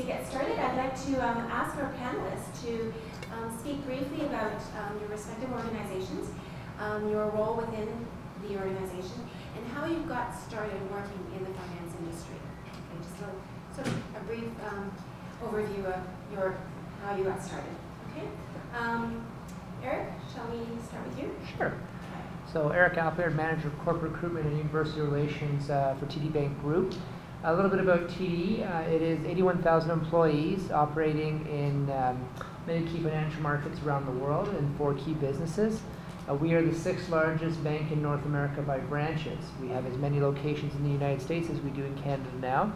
get started, I'd like to ask our panelists to speak briefly about your respective organizations, your role within the organization, and how you got started working in the finance industry. Okay, just sort of a brief overview of how you got started. Okay, Eric, shall we start with you? Sure. So Eric Appleyard, Manager of Corporate Recruitment and University Relations for TD Bank Group. A little bit about TD. It is 81,000 employees operating in many key financial markets around the world and 4 key businesses. We are the 6th largest bank in North America by branches. We have as many locations in the United States as we do in Canada now.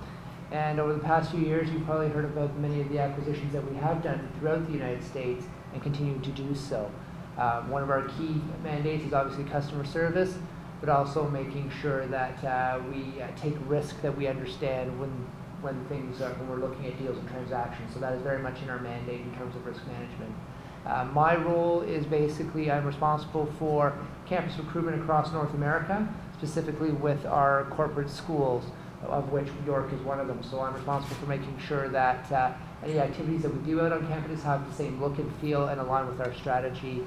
And over the past few years, you've probably heard about many of the acquisitions that we have done throughout the United States and continue to do so. One of our key mandates is obviously customer service, but also making sure that we take risk that we understand when we're looking at deals and transactions. So that is very much in our mandate in terms of risk management. My role is basically I'm responsible for campus recruitment across North America, specifically with our corporate schools, of which York is one of them. So I'm responsible for making sure that any activities that we do out on campus have the same look and feel and align with our strategy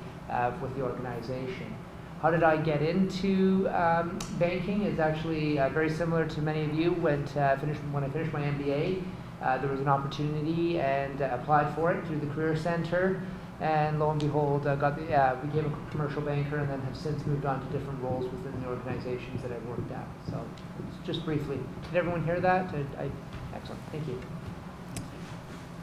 with the organization. How did I get into banking? Is actually very similar to many of you. When I finished my MBA, there was an opportunity and applied for it through the Career Center, and lo and behold, became a commercial banker, and then have since moved on to different roles within the organizations that I've worked at. So, just briefly, did everyone hear that? Excellent, thank you.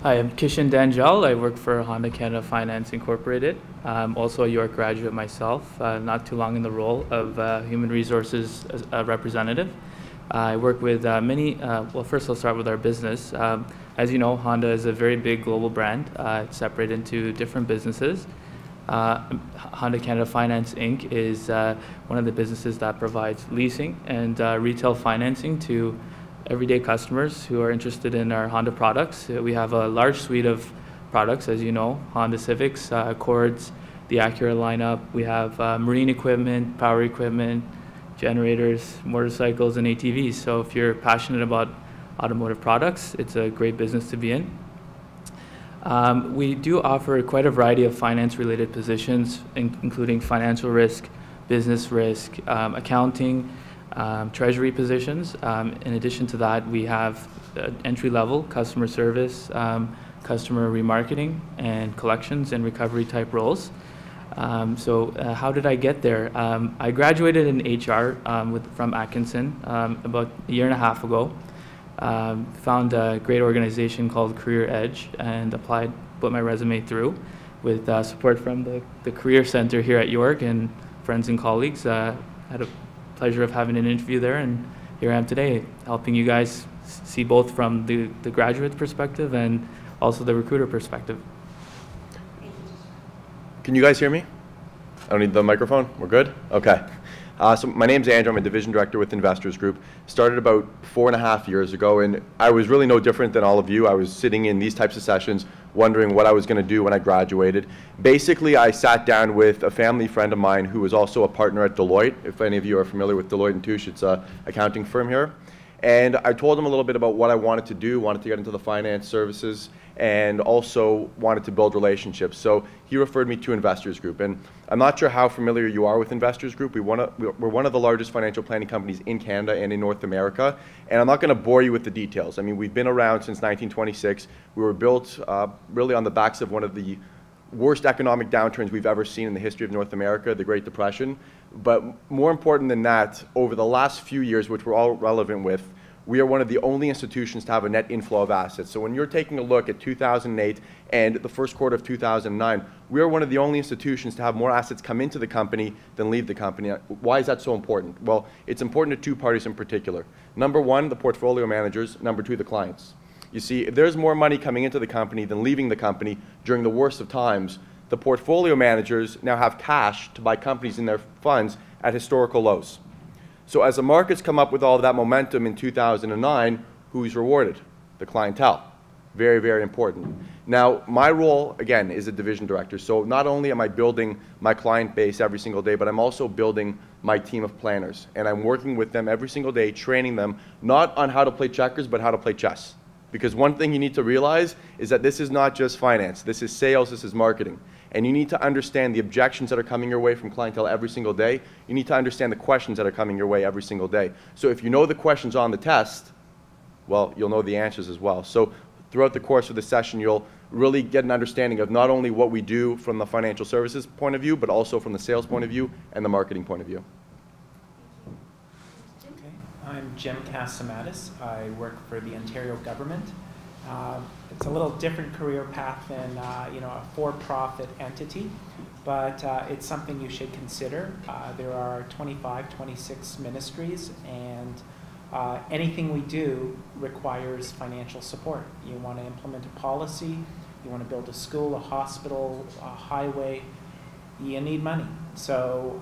Hi, I'm Kishan Dhanjal. I work for Honda Canada Finance Incorporated. I'm also a York graduate myself, not too long in the role of Human Resources representative. I work with well, first I'll start with our business. As you know, Honda is a very big global brand. It's separated into different businesses. Honda Canada Finance Inc. is one of the businesses that provides leasing and retail financing to everyday customers who are interested in our Honda products. We have a large suite of products, as you know, Honda Civics, Accords, the Acura lineup. We have marine equipment, power equipment, generators, motorcycles, and ATVs. So if you're passionate about automotive products, it's a great business to be in. We do offer quite a variety of finance-related positions, including financial risk, business risk, accounting, treasury positions. In addition to that, we have entry-level customer service, customer remarketing, and collections and recovery type roles. So how did I get there? I graduated in HR from Atkinson about a year and a half ago. Found a great organization called Career Edge and put my resume through with support from the Career Center here at York and friends and colleagues. Had a pleasure of having an interview there, and here I am today helping you guys see both from the graduate perspective and also the recruiter perspective. Can you guys hear me? I don't need the microphone? We're good? Okay. So my name's Andrew. I'm a division director with Investors Group. Started about 4.5 years ago, and I was really no different than all of you. I was sitting in these types of sessions wondering what I was going to do when I graduated. Basically, I sat down with a family friend of mine who was also a partner at Deloitte. If any of you are familiar with Deloitte & Touche, it's an accounting firm here. And I told him a little bit about what I wanted to do, wanted to get into the finance services, and also wanted to build relationships. So he referred me to Investors Group. And I'm not sure how familiar you are with Investors Group. We're one of the largest financial planning companies in Canada and in North America. And I'm not going to bore you with the details. I mean, we've been around since 1926. We were built really on the backs of one of the worst economic downturns we've ever seen in the history of North America, the Great Depression. But more important than that, over the last few years, which we're all relevant with, we are one of the only institutions to have a net inflow of assets. So when you're taking a look at 2008 and the first quarter of 2009, we are one of the only institutions to have more assets come into the company than leave the company. Why is that so important? Well, it's important to 2 parties in particular. Number 1, the portfolio managers. Number 2, the clients. You see, if there's more money coming into the company than leaving the company during the worst of times, the portfolio managers now have cash to buy companies in their funds at historical lows. So as the markets come up with all of that momentum in 2009, who's rewarded? The clientele. Very, very important. Now, my role, again, is a division director. So not only am I building my client base every single day, but I'm also building my team of planners. And I'm working with them every single day, training them, not on how to play checkers, but how to play chess. Because one thing you need to realize is that this is not just finance. This is sales, this is marketing. And you need to understand the objections that are coming your way from clientele every single day. You need to understand the questions that are coming your way every single day. So if you know the questions on the test, well, you'll know the answers as well. So throughout the course of the session, you'll really get an understanding of not only what we do from the financial services point of view, but also from the sales point of view and the marketing point of view. I'm Jim Cassimatis. I work for the Ontario government. It's a little different career path than a for-profit entity, but it's something you should consider. There are 25, 26 ministries, and anything we do requires financial support. You want to implement a policy, you want to build a school, a hospital, a highway, you need money. So,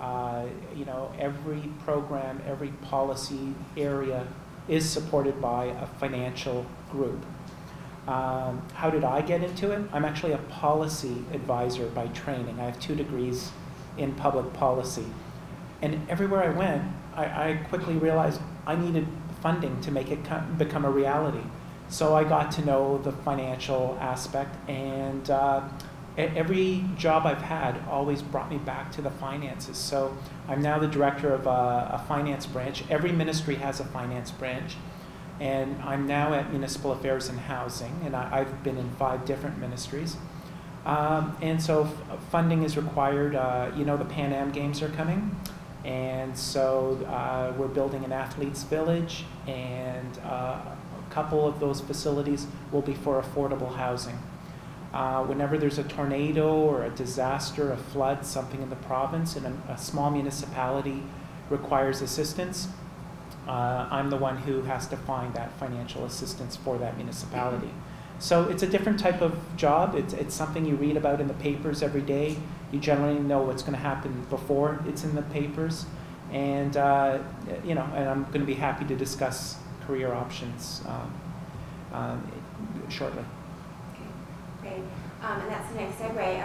every program, every policy area is supported by a financial group. How did I get into it? I'm actually a policy advisor by training. I have 2 degrees in public policy. And everywhere I went, I quickly realized I needed funding to make it become a reality. So I got to know the financial aspect, and every job I've had always brought me back to the finances. So I'm now the director of a finance branch. Every ministry has a finance branch. And I'm now at Municipal Affairs and Housing, and I've been in 5 different ministries. And so funding is required. The Pan Am Games are coming. And so we're building an athletes village, and a couple of those facilities will be for affordable housing. Whenever there's a tornado or a disaster, a flood, something in the province, and a small municipality requires assistance, I'm the one who has to find that financial assistance for that municipality. So it's a different type of job. It's something you read about in the papers every day. You generally know what's going to happen before it's in the papers. And, and I'm going to be happy to discuss career options shortly. Great. And that's the next segue.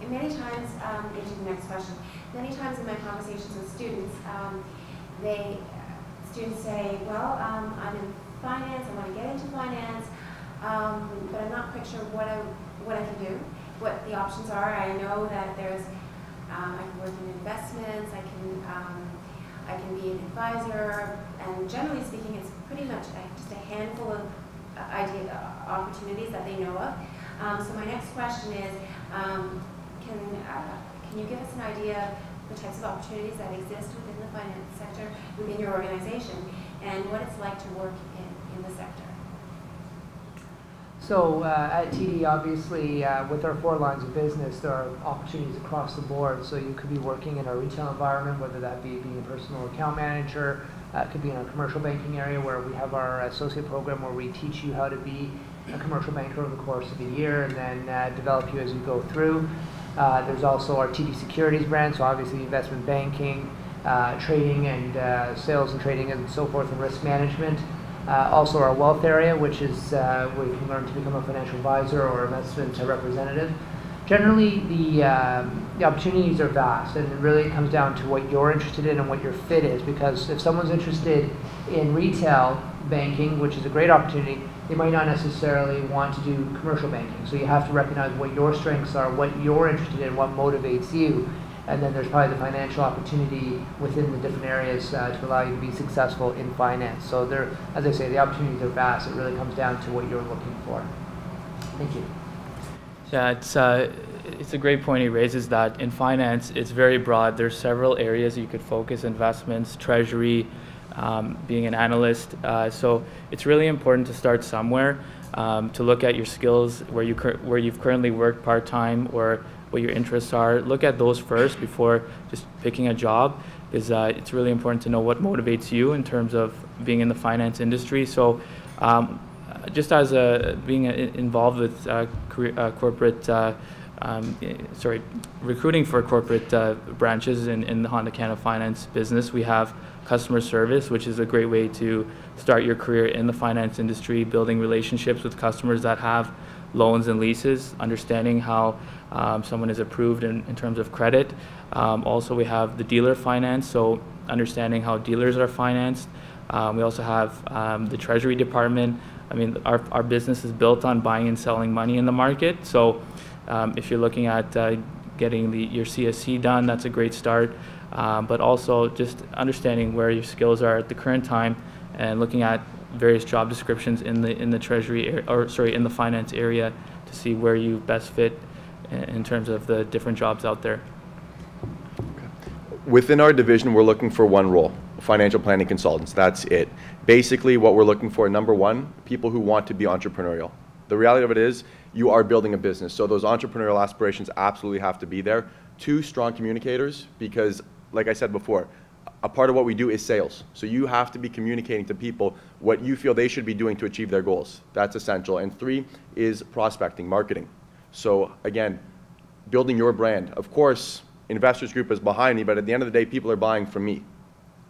Many times, into the next question, many times in my conversations with students, students say, well, I'm in finance, I want to get into finance, but I'm not quite sure what I can do, what the options are. I know that there's, I can work in investments, I can be an advisor, and generally speaking, it's pretty much just a handful of opportunities that they know of. So my next question is, can you give us an idea of the types of opportunities that exist within the finance sector, within your organization, and what it's like to work in the sector? So at TD, obviously, with our 4 lines of business, there are opportunities across the board. So you could be working in a retail environment, whether that be being a personal account manager. It could be in our commercial banking area, where we have our associate program where we teach you how to be a commercial banker over the course of a year, and then develop you as you go through. There's also our TD Securities brand, so obviously investment banking, trading and sales and trading and so forth, and risk management. Also our wealth area, which is where you can learn to become a financial advisor or investment representative. Generally, the opportunities are vast, and it really comes down to what you're interested in and what your fit is, because if someone's interested in retail banking, which is a great opportunity, they might not necessarily want to do commercial banking. So you have to recognize what your strengths are, what you're interested in, what motivates you, and then there's probably the financial opportunity within the different areas to allow you to be successful in finance. So there, as I say, the opportunities are vast. It really comes down to what you're looking for. Thank you. Yeah, it's a great point he raises, that in finance it's very broad. There's several areas you could focus: investments, treasury, being an analyst. So it's really important to start somewhere, to look at your skills, where you've currently worked part-time, or what your interests are. Look at those first before just picking a job. It's really important to know what motivates you in terms of being in the finance industry. So just as being involved with recruiting for corporate branches in the Honda Canada Finance business, we have customer service, which is a great way to start your career in the finance industry, building relationships with customers that have loans and leases, understanding how someone is approved in terms of credit. Also, we have the dealer finance, so understanding how dealers are financed, We also have the Treasury Department. I mean, our business is built on buying and selling money in the market. So if you're looking at getting your CSC done, that's a great start. But also just understanding where your skills are at the current time and looking at various job descriptions in the Treasury, in the finance area to see where you best fit in terms of the different jobs out there. Within our division, we're looking for one role, financial planning consultants. That's it. Basically, what we're looking for, number one, people who want to be entrepreneurial. The reality of it is, you are building a business, so those entrepreneurial aspirations absolutely have to be there. Two, strong communicators, because, like I said before, a part of what we do is sales. So you have to be communicating to people what you feel they should be doing to achieve their goals. That's essential. And three is prospecting, marketing. So again, building your brand. Of course, Investors Group is behind me, but at the end of the day, people are buying from me.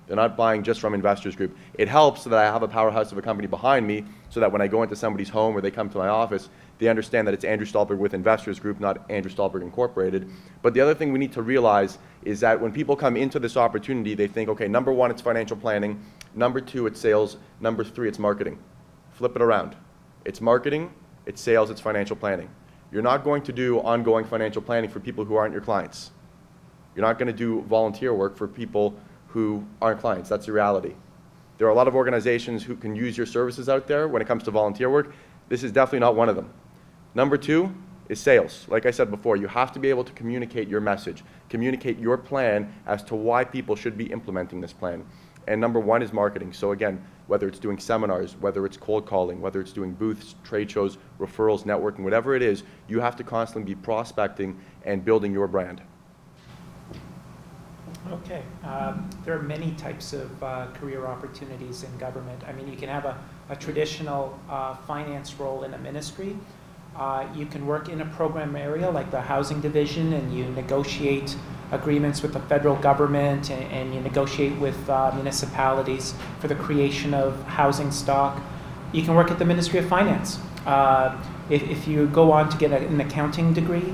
They're not buying just from Investors Group. It helps that I have a powerhouse of a company behind me so that when I go into somebody's home or they come to my office, they understand that it's Andrew Stulberg with Investors Group, not Andrew Stulberg Incorporated. But the other thing we need to realize is that when people come into this opportunity, they think, okay, number one, it's financial planning. Number two, it's sales. Number three, it's marketing. Flip it around. It's marketing, it's sales, it's financial planning. You're not going to do ongoing financial planning for people who aren't your clients. You're not going to do volunteer work for people who aren't clients. That's the reality. There are a lot of organizations who can use your services out there when it comes to volunteer work. This is definitely not one of them. Number two is sales. Like I said before, you have to be able to communicate your message, communicate your plan as to why people should be implementing this plan. And number one is marketing. So again, whether it's doing seminars, whether it's cold calling, whether it's doing booths, trade shows, referrals, networking, whatever it is, you have to constantly be prospecting and building your brand. Okay. There are many types of career opportunities in government. I mean, you can have a traditional finance role in a ministry. You can work in a program area like the housing division, and you negotiate agreements with the federal government, and you negotiate with municipalities for the creation of housing stock. You can work at the Ministry of Finance. If you go on to get an accounting degree,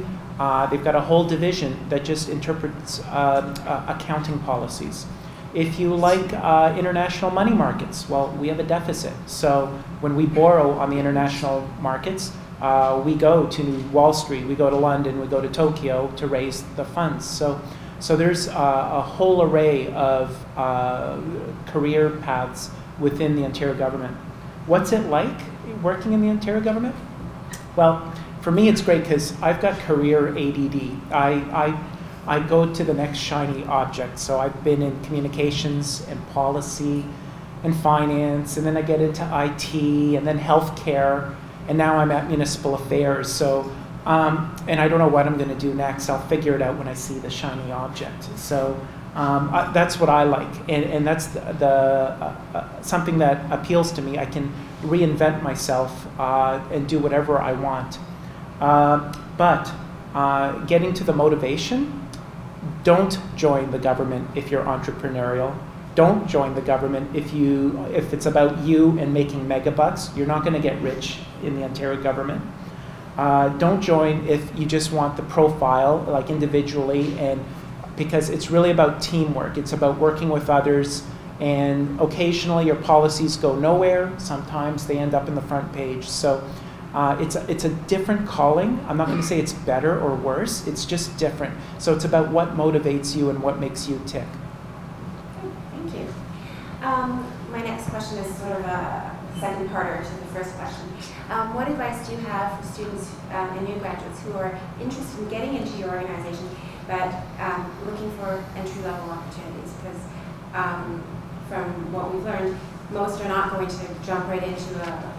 they've got a whole division that just interprets accounting policies. If you like international money markets, well, we have a deficit. So when we borrow on the international markets, we go to Wall Street, we go to London, we go to Tokyo to raise the funds. So there's a whole array of career paths within the Ontario government. What's it like working in the Ontario government? Well, for me, it's great because I've got career ADD. I go to the next shiny object. So I've been in communications and policy and finance, and then I get into IT, and then healthcare, and now I'm at municipal affairs. So, and I don't know what I'm going to do next. I'll figure it out when I see the shiny object. So that's what I like, and that's something that appeals to me. I can reinvent myself and do whatever I want. But getting to the motivation, don't join the government if you're entrepreneurial. Don't join the government if it's about you and making megabucks. You're not going to get rich in the Ontario government. Don't join if you just want the profile, like individually, and because it's really about teamwork. It's about working with others, and occasionally your policies go nowhere. Sometimes they end up in the front page. So it's a different calling. I'm not going to say it's better or worse. It's just different. So it's about what motivates you and what makes you tick. Thank you. My next question is sort of a second parter to the first question. What advice do you have for students and new graduates who are interested in getting into your organization but looking for entry-level opportunities? Because from what we've learned, most are not going to jump right into a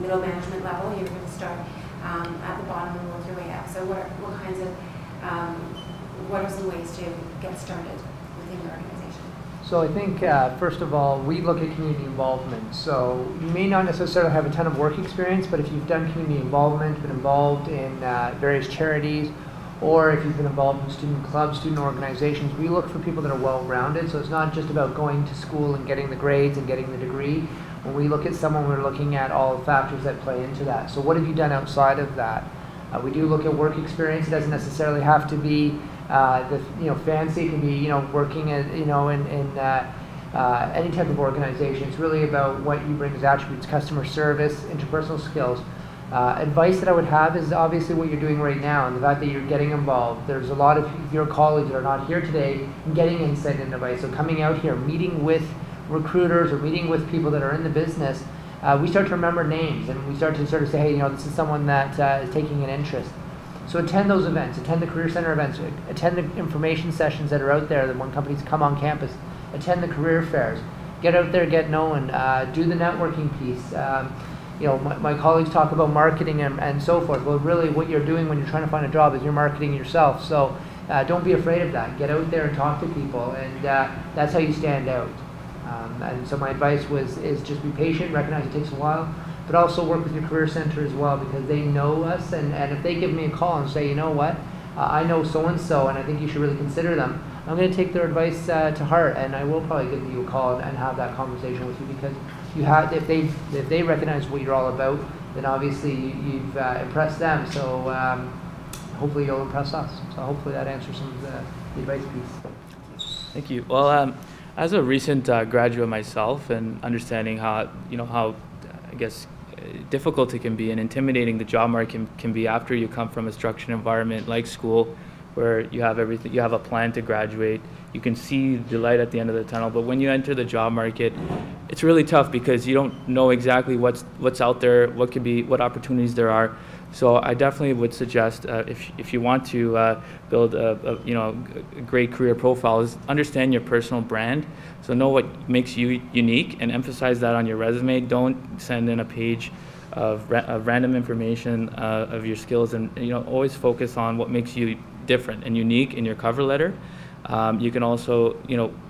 middle management level. You're going to start at the bottom and work your way up. So what are some ways to get started within your organization? So I think, first of all, we look at community involvement. So you may not necessarily have a ton of work experience, but if you've done community involvement, been involved in various charities, or if you've been involved in student clubs, student organizations, we look for people that are well-rounded. So it's not just about going to school and getting the grades and getting the degree. When we look at someone, we're looking at all the factors that play into that. So what have you done outside of that? We do look at work experience. It doesn't necessarily have to be fancy. It can be working at any type of organization. It's really about what you bring as attributes: customer service, interpersonal skills. Advice that I would have is obviously what you're doing right now, and the fact that you're getting involved. There's a lot of your colleagues that are not here today getting insight and advice. So coming out here, meeting with recruiters or meeting with people that are in the business, we start to remember names, and we start to sort of say, hey, you know, this is someone that is taking an interest. So attend those events, attend the Career Center events, attend the information sessions that are out there that when companies come on campus, attend the career fairs, get out there, get known, do the networking piece. You know, my colleagues talk about marketing and so forth. Well, really what you're doing when you're trying to find a job is you're marketing yourself. So don't be afraid of that. Get out there and talk to people, and that's how you stand out. And so my advice is just be patient, recognize it takes a while, but also work with your career center as well, because they know us, and if they give me a call and say, you know what, I know so-and-so and I think you should really consider them, I'm going to take their advice to heart, and I will probably give you a call and have that conversation with you, because you have, if they recognize what you're all about, then obviously you've impressed them, so hopefully you'll impress us. So hopefully that answers some of the advice piece. Thank you. Well, as a recent graduate myself, and understanding how, you know, how I guess difficult it can be and intimidating the job market can be after you come from a structured environment like school, where you have everything, you have a plan to graduate, you can see the light at the end of the tunnel, but when you enter the job market, it's really tough because you don't know exactly what's out there, what opportunities there are. So I definitely would suggest, if you want to build a great career profile, is understand your personal brand. So know what makes you unique and emphasize that on your resume. Don't send in a page of random information of your skills, and always focus on what makes you different and unique in your cover letter. You can also,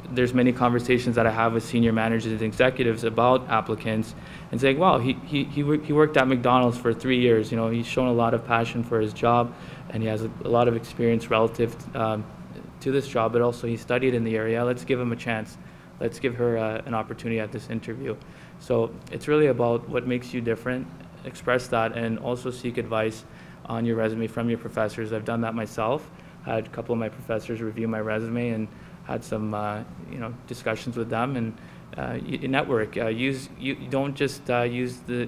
there's many conversations that I have with senior managers and executives about applicants, and saying, wow, he worked at McDonald's for 3 years. He's shown a lot of passion for his job, and he has a lot of experience relative to this job, but also he studied in the area. Let's give him a chance. Let's give her an opportunity at this interview. So it's really about what makes you different. Express that, and also seek advice on your resume from your professors. I've done that myself. I had a couple of my professors review my resume and had some discussions with them, and you network. You don't just use the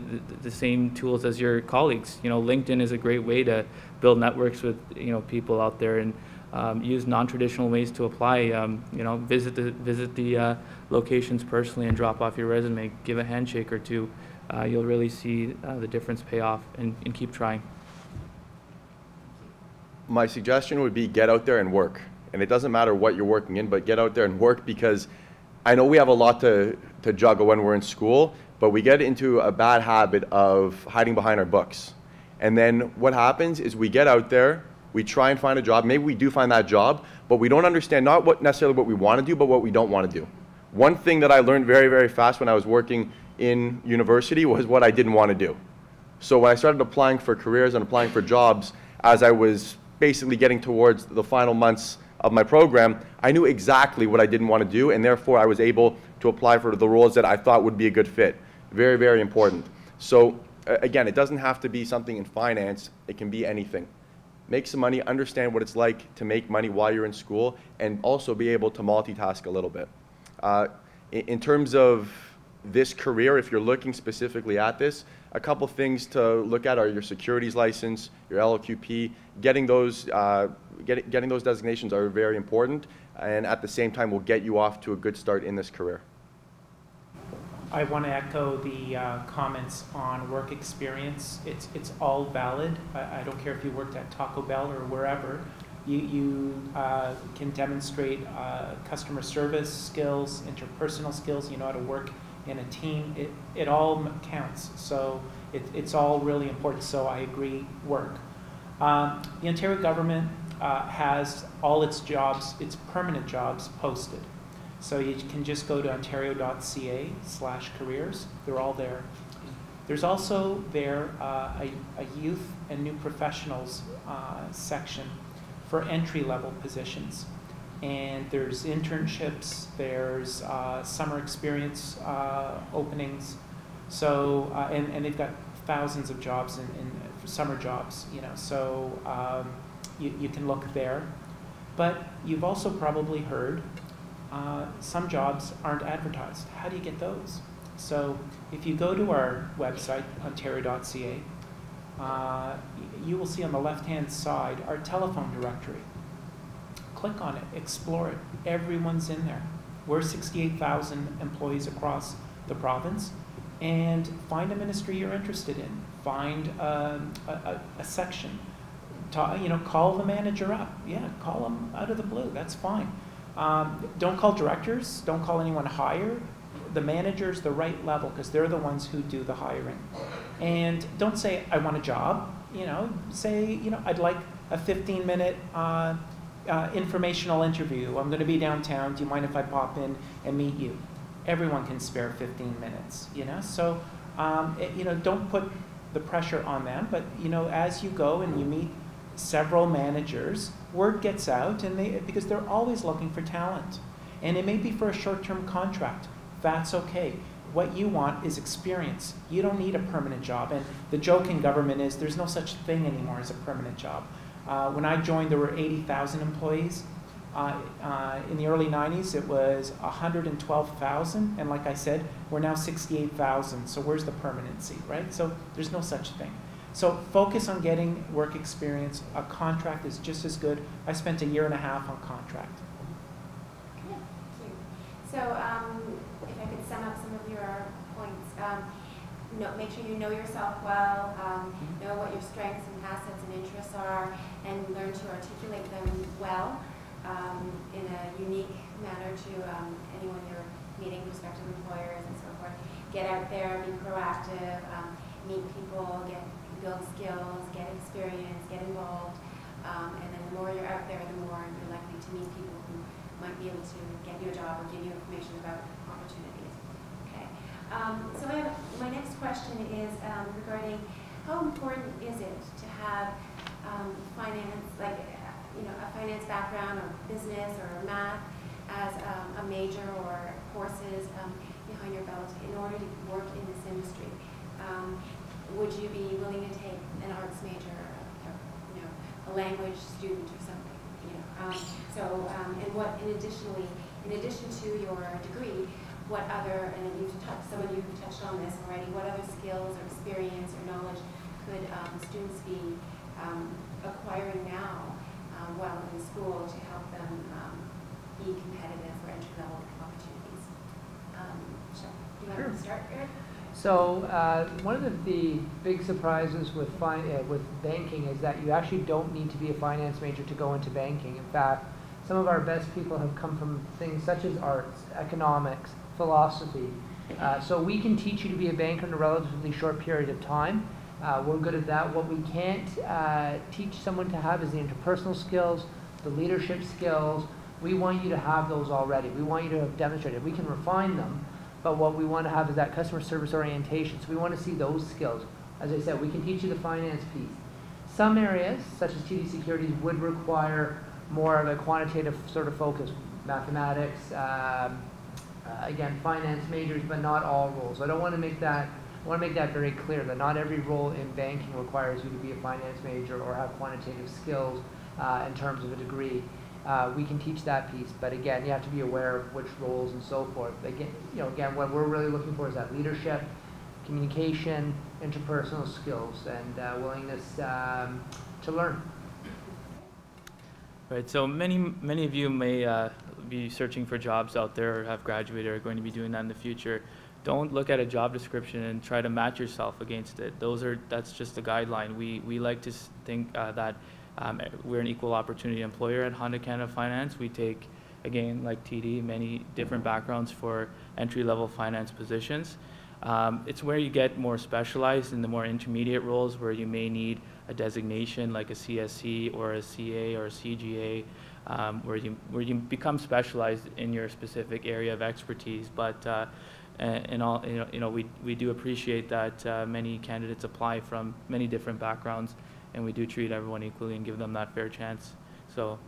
same tools as your colleagues. LinkedIn is a great way to build networks with people out there, and use non-traditional ways to apply. Visit the locations personally and drop off your resume. Give a handshake or two. You'll really see the difference pay off, and keep trying. My suggestion would be get out there and work. And it doesn't matter what you're working in, but get out there and work, because I know we have a lot to juggle when we're in school, but we get into a bad habit of hiding behind our books. And then what happens is we get out there, we try and find a job, maybe we do find that job, but we don't understand not necessarily what we want to do, but what we don't want to do. One thing that I learned very, very fast when I was working in university was what I didn't want to do. So when I started applying for careers and applying for jobs, as I was basically getting towards the final months of my program, I knew exactly what I didn't want to do, and therefore I was able to apply for the roles that I thought would be a good fit. Very, very important. So again, it doesn't have to be something in finance, it can be anything. Make some money, understand what it's like to make money while you're in school, and also be able to multitask a little bit. In terms of this career, if you're looking specifically at this, a couple things to look at are your securities license, your LQP. Getting those designations are very important, and at the same time will get you off to a good start in this career. I want to echo the comments on work experience. It's all valid. I don't care if you worked at Taco Bell or wherever. You can demonstrate customer service skills, interpersonal skills. You know how to work in a team. It all counts. So it's all really important. So I agree, work. The Ontario government has all its jobs, its permanent jobs posted. So you can just go to ontario.ca/careers. They're all there. There's also there a youth and new professionals section for entry-level positions. And there's internships, there's summer experience openings. So, and they've got thousands of jobs in summer jobs, so you can look there. But you've also probably heard Some jobs aren't advertised. How do you get those? So if you go to our website, ontario.ca, you will see on the left-hand side our telephone directory. Click on it, explore it. Everyone's in there. We're 68,000 employees across the province, and find a ministry you're interested in. Find a section. Call the manager up. Yeah, call them out of the blue. That's fine. Don't call directors. Don't call anyone higher. The manager's the right level because they're the ones who do the hiring. And don't say, I want a job. Say, I'd like a 15-minute informational interview. I'm going to be downtown. Do you mind if I pop in and meet you? Everyone can spare 15 minutes, So, don't put the pressure on them. But, as you go and you meet several managers, word gets out, and because they're always looking for talent. And it may be for a short-term contract. That's okay. What you want is experience. You don't need a permanent job. And the joke in government is there's no such thing anymore as a permanent job. When I joined, there were 80,000 employees. In the early 90s, it was 112,000. And like I said, we're now 68,000. So where's the permanency, right? So there's no such thing. So focus on getting work experience. A contract is just as good. I spent 1.5 years on contract. Okay, thank you. So if I could sum up some of your points, make sure you know yourself well, know what your strengths and assets and interests are, and learn to articulate them well in a unique manner to anyone you're meeting, prospective employers and so forth. Get out there, be proactive, meet people, build skills, get experience, get involved, and then the more you're out there, the more you're likely to meet people who might be able to get you a job or give you information about opportunities. Okay. So my next question is regarding how important is it to have finance, like a finance background or business or math as a major or courses behind your belt in order to work in this industry? Would you be willing to take an arts major, a language student or something? In addition to your degree, what other, and some of you have touched on this already, what other skills or experience or knowledge could students be acquiring now while in school to help them be competitive for entry-level opportunities? Do you want to start, Eric? So one of the big surprises with banking is that you actually don't need to be a finance major to go into banking. In fact, some of our best people have come from things such as arts, economics, philosophy. So we can teach you to be a banker in a relatively short period of time. We're good at that. What we can't teach someone to have is the interpersonal skills, the leadership skills. We want you to have those already. We want you to have demonstrated. We can refine them. But what we want to have is that customer service orientation. So we want to see those skills. As I said, we can teach you the finance piece. Some areas, such as TD Securities, would require more of a quantitative sort of focus. Mathematics, again, finance majors, but not all roles. I want to make that very clear, that not every role in banking requires you to be a finance major or have quantitative skills in terms of a degree. We can teach that piece, but again, you have to be aware of which roles and so forth. Again, what we're really looking for is that leadership, communication, interpersonal skills, and willingness to learn. Right. So many of you may be searching for jobs out there, or have graduated, or are going to be doing that in the future. Don't look at a job description and try to match yourself against it. That's just a guideline. We like to think that. We're an equal opportunity employer at Honda Canada Finance. We take, again, like TD, many different backgrounds for entry-level finance positions. It's where you get more specialized in the more intermediate roles where you may need a designation like a CSC or a CA or a CGA, where you become specialized in your specific area of expertise. But we do appreciate that many candidates apply from many different backgrounds, and we do treat everyone equally and give them that fair chance. So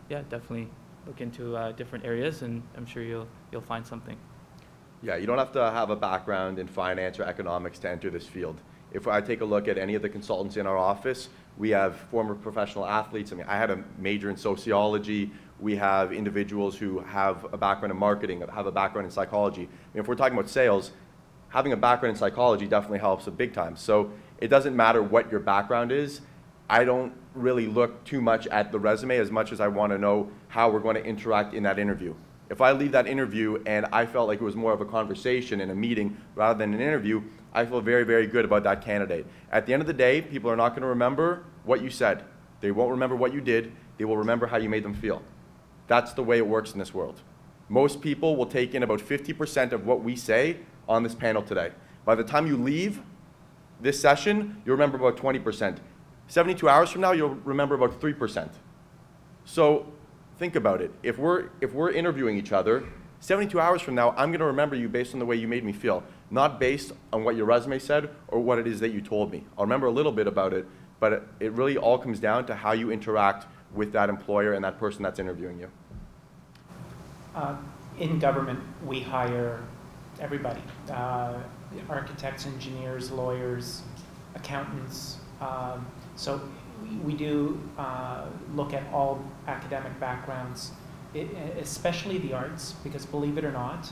yeah, definitely look into different areas, and I'm sure you'll find something. Yeah, you don't have to have a background in finance or economics to enter this field. If I take a look at any of the consultants in our office, we have former professional athletes. I mean, I had a major in sociology. We have individuals who have a background in marketing, have a background in psychology. I mean, if we're talking about sales, having a background in psychology definitely helps big time. So it doesn't matter what your background is. I don't really look too much at the resume as much as I want to know how we're going to interact in that interview. If I leave that interview and I felt like it was more of a conversation and a meeting rather than an interview, I feel very, very good about that candidate. At the end of the day, people are not going to remember what you said. They won't remember what you did. They will remember how you made them feel. That's the way it works in this world. Most people will take in about 50% of what we say on this panel today. By the time you leave this session, you'll remember about 20%. 72 hours from now, you'll remember about 3%. So think about it. If we're interviewing each other, 72 hours from now, I'm going to remember you based on the way you made me feel, not based on what your resume said or what it is that you told me. I'll remember a little bit about it, but it really all comes down to how you interact with that employer and that person that's interviewing you. In government, we hire everybody, architects, engineers, lawyers, accountants. So we do look at all academic backgrounds, especially the arts, because believe it or not,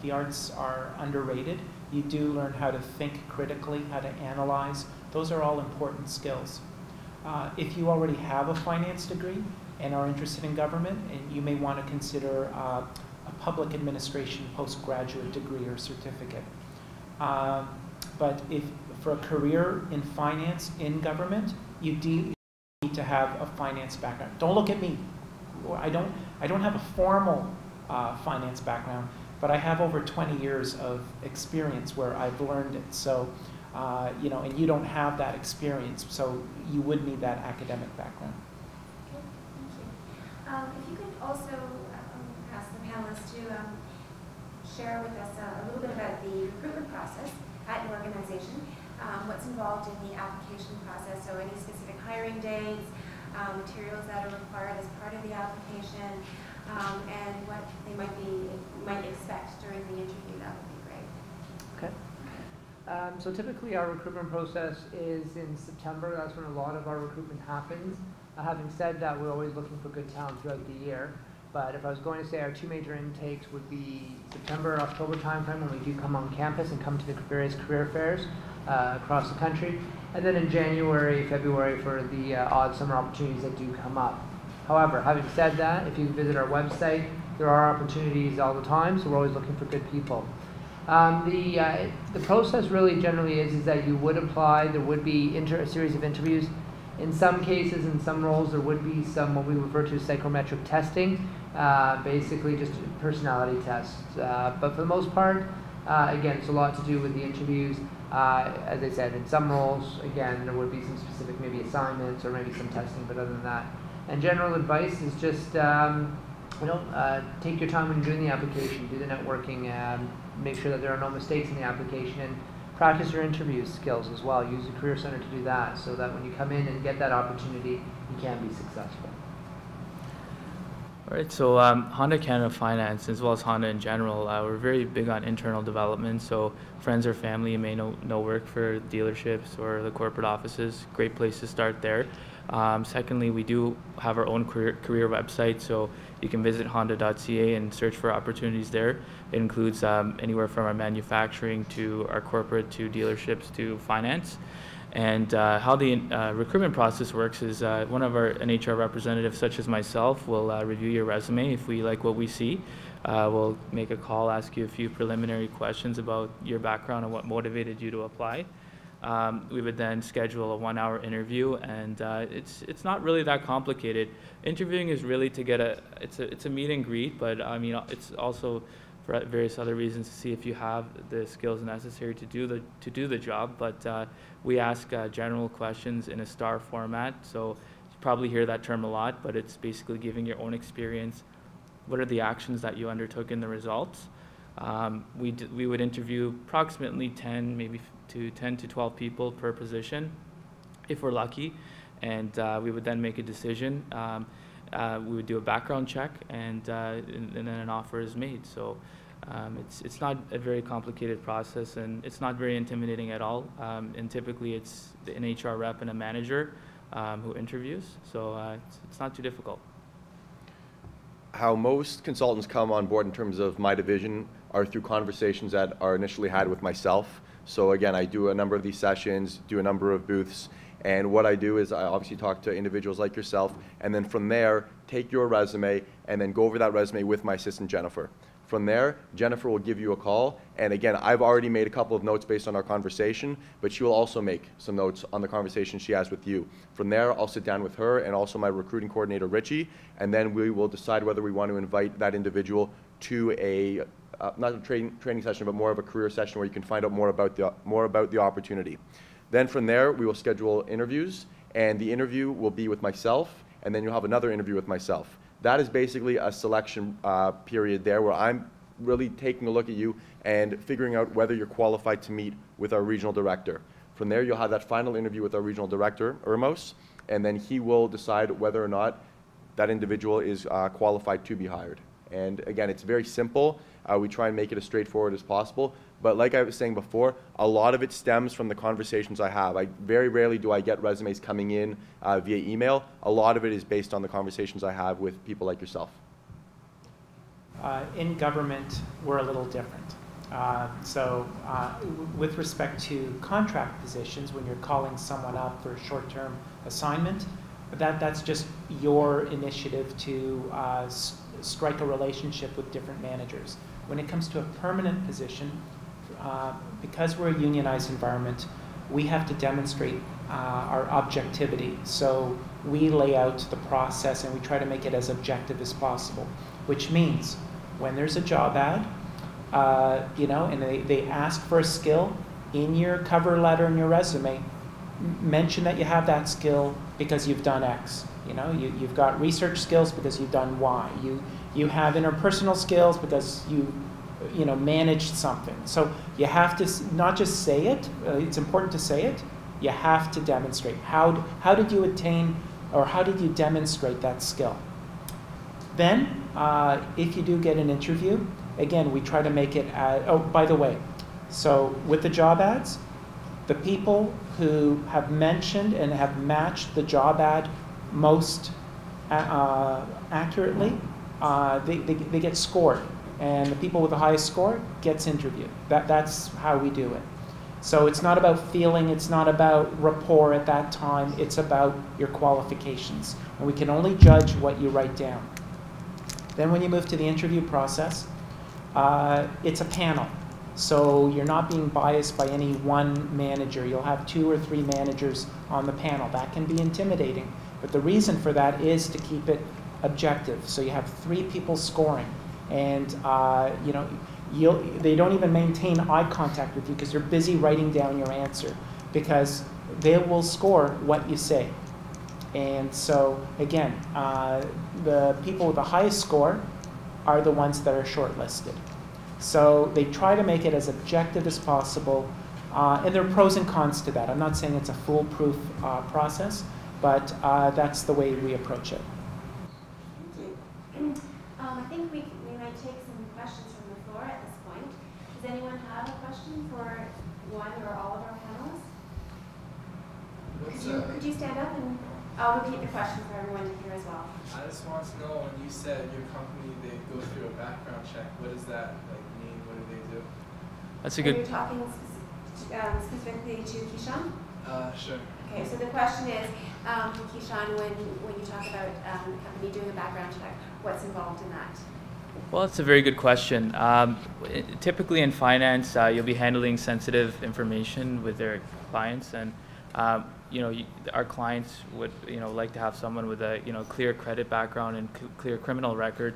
the arts are underrated. You do learn how to think critically, how to analyze. Those are all important skills. If you already have a finance degree and are interested in government, and you may want to consider a public administration postgraduate degree or certificate. But if for a career in finance in government, you need to have a finance background. Don't look at me. I don't have a formal finance background, but I have over 20 years of experience where I've learned it. So, and you don't have that experience, so you would need that academic background. Okay, thank you. If you could also ask the panelists to share with us a little bit about the recruitment process at your organization, what's involved in the application process, so any specific hiring dates, materials that are required as part of the application, and what they might expect during the interview. That would be great. Okay. So typically our recruitment process is in September. That's when a lot of our recruitment happens. Having said that, we're always looking for good talent throughout the year. But if I was going to say our two major intakes would be September, October timeframe when we do come on campus and come to the various career fairs across the country. And then in January, February for the odd summer opportunities that do come up. However, having said that, if you visit our website, there are opportunities all the time, so we're always looking for good people. The process really generally is that you would apply. There would be a series of interviews. In some cases, in some roles, there would be some what we refer to as psychometric testing, basically just personality tests. But for the most part, again, it's a lot to do with the interviews. As I said, in some roles, again, there would be some specific maybe assignments or maybe some testing, but other than that. And general advice is just, take your time when you're doing the application, do the networking, make sure that there are no mistakes in the application, and practice your interview skills as well. Use the Career Center to do that so that when you come in and get that opportunity, you can be successful. All right, so Honda Canada Finance, as well as Honda in general, we're very big on internal development. So friends or family you may know work for dealerships or the corporate offices. Great place to start there. Secondly, we do have our own career website, so you can visit honda.ca and search for opportunities there. It includes anywhere from our manufacturing to our corporate to dealerships to finance. And how the recruitment process works is one of our HR representatives, such as myself, will review your resume. If we like what we see, we'll make a call, ask you a few preliminary questions about your background and what motivated you to apply. We would then schedule a 1-hour interview, and it's not really that complicated. Interviewing is really to get it's a meet and greet, but I mean it's also for various other reasons to see if you have the skills necessary to do the job. But we ask general questions in a STAR format, so you probably hear that term a lot, but it's basically giving your own experience. What are the actions that you undertook in the results? We would interview approximately 10 to 12 people per position, if we're lucky, and we would then make a decision. We would do a background check, and then an offer is made. So it's not a very complicated process, and it's not very intimidating at all. And typically, it's an HR rep and a manager who interviews, so it's not too difficult. how most consultants come on board in terms of my division are through conversations that are initially had with myself. So again, I do a number of these sessions, do a number of booths, and what I do is I obviously talk to individuals like yourself, and then from there, take your resume and then go over that resume with my assistant Jennifer. From there, Jennifer will give you a call, and again, I've already made a couple of notes based on our conversation, but she will also make some notes on the conversation she has with you. From there, I'll sit down with her and also my recruiting coordinator, Richie, and then we will decide whether we want to invite that individual to a, not a training session, but more of a career session where you can find out more about the opportunity. Then from there, we will schedule interviews, and the interview will be with myself, and then you'll have another interview with myself. That is basically a selection period there where I'm really taking a look at you and figuring out whether you're qualified to meet with our regional director. From there, you'll have that final interview with our regional director, Ermos, and then he will decide whether or not that individual is qualified to be hired. And again, it's very simple. We try and make it as straightforward as possible. But like I was saying before, a lot of it stems from the conversations I have. Very rarely do I get resumes coming in via email. A lot of it is based on the conversations I have with people like yourself. In government, we're a little different. With respect to contract positions, when you're calling someone up for a short-term assignment, that's just your initiative to strike a relationship with different managers. When it comes to a permanent position, because we're a unionized environment, we have to demonstrate our objectivity. So we lay out the process and we try to make it as objective as possible, which means when there's a job ad, and they ask for a skill, in your cover letter and your resume, mention that you have that skill because you've done X. You've got research skills because you've done Y. You have interpersonal skills because you managed something. So you have to not just say it. It's important to say it. You have to demonstrate. How did you attain, or how did you demonstrate that skill? Then, if you do get an interview, again, we try to make it. By the way, so with the job ads, the people who have mentioned and have matched the job ad most accurately, they get scored. And the people with the highest score gets interviewed. That's how we do it. So it's not about feeling, it's not about rapport at that time, it's about your qualifications. And we can only judge what you write down. Then when you move to the interview process, it's a panel. So you're not being biased by any one manager. You'll have 2 or 3 managers on the panel. That can be intimidating. But the reason for that is to keep it objective. So you have 3 people scoring. And they don't even maintain eye contact with you because you're busy writing down your answer, because they will score what you say. And so again, the people with the highest score are the ones that are shortlisted. So they try to make it as objective as possible, and there are pros and cons to that. I'm not saying it's a foolproof process, but that's the way we approach it. I think we might take some questions from the floor at this point. Does anyone have a question for one or all of our panelists? Could you stand up and I'll repeat the question for everyone to hear as well. I just want to know, when you said your company, they go through a background check, what does that mean? What do they do? That's a good. Are you talking specifically to Kishan? Sure. Okay, so the question is, Kishan, when you talk about the company doing a background check, what's involved in that? Well, it's a very good question. Typically in finance, you'll be handling sensitive information with their clients, and our clients would like to have someone with a clear credit background and clear criminal record.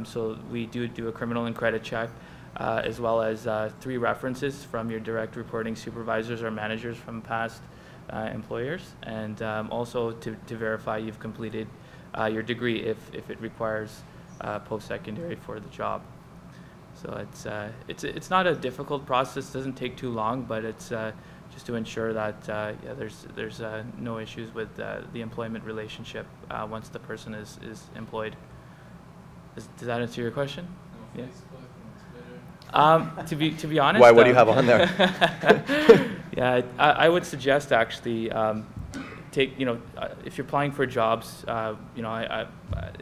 So we do a criminal and credit check, as well as 3 references from your direct reporting supervisors or managers from past employers, and also to verify you've completed your degree if it requires post-secondary for the job. So it's not a difficult process. It doesn't take too long, but it's just to ensure that there's no issues with the employment relationship once the person is employed. Does that answer your question? No, Yeah. Facebook and Twitter. To be honest. Why? What do you have on there? Yeah, I would suggest actually take, if you're applying for jobs, I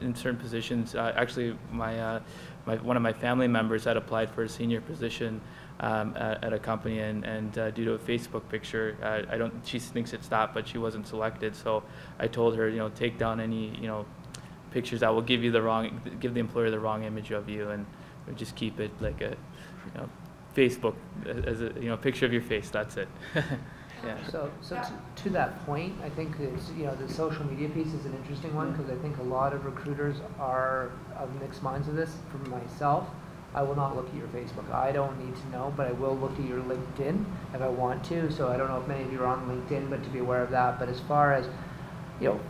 in certain positions, actually one of my family members had applied for a senior position at a company, and due to a Facebook picture, she thinks it's that, but she wasn't selected. So I told her, take down any, pictures that will give the employer the wrong image of you, and just keep it like a, Facebook as a, picture of your face. That's it. Yeah. So to that point, I think it's, the social media piece is an interesting one, because I think a lot of recruiters are of mixed minds of this. For myself, I will not look at your Facebook. I don't need to know, but I will look at your LinkedIn if I want to. So I don't know if many of you are on LinkedIn, but to be aware of that. But as far as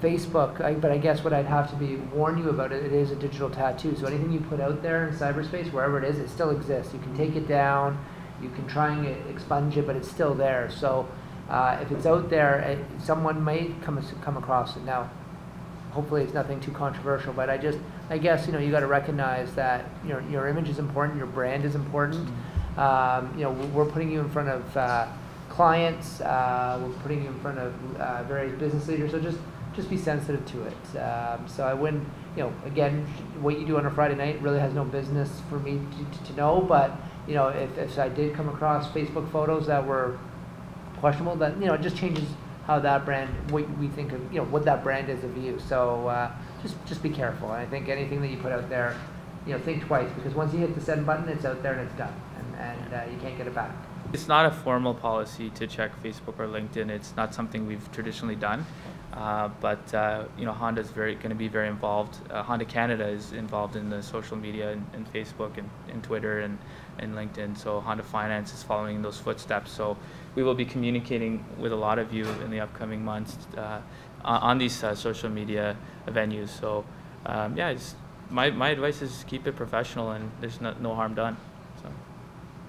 Facebook, but I guess what I'd have to warn you about it is a digital tattoo. So anything you put out there in cyberspace, wherever it is, it still exists. You can take it down, you can try and expunge it, but it's still there. So if it's out there, someone may come across it. Now, hopefully it's nothing too controversial, but I guess you got to recognize that your image is important, your brand is important. We're putting you in front of clients, we're putting you in front of various business leaders, so just be sensitive to it. So I wouldn't, again, what you do on a Friday night really has no business for me to know, but if I did come across Facebook photos that were questionable, that it just changes how that brand, what we think of, what that brand is of you. So just be careful. And I think anything that you put out there, think twice, because once you hit the send button, it's out there and it's done, and you can't get it back. It's not a formal policy to check Facebook or LinkedIn. It's not something we've traditionally done, but Honda is going to be very involved. Honda Canada is involved in the social media and Facebook and Twitter and LinkedIn. So Honda Finance is following in those footsteps. So we will be communicating with a lot of you in the upcoming months on these social media venues. So my advice is keep it professional, and there's no harm done. So.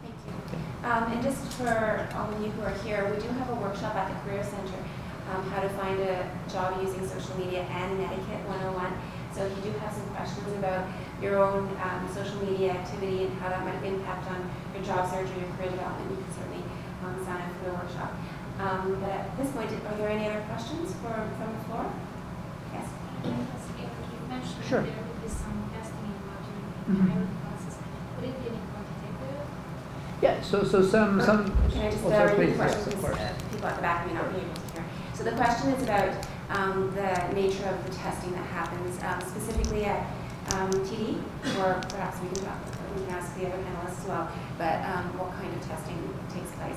Thank you. And just for all of you who are here, we do have a workshop at the Career Center, how to find a job using social media and Etiquette 101. So if you do have some questions about your own social media activity and how that might impact on your job search or your career development, you can certainly sign up for the workshop. But at this point, are there any other questions from the floor? Yes? You mentioned Sure. there would be some testing involved during the hiring process. Would it be any quantitative? Yeah, so some Can I just read please, the questions? yes, of course. People at the back may not be able to hear. So the question is about the nature of the testing that happens, specifically at TD, or perhaps we can ask the other panelists as well, but what kind of testing takes place?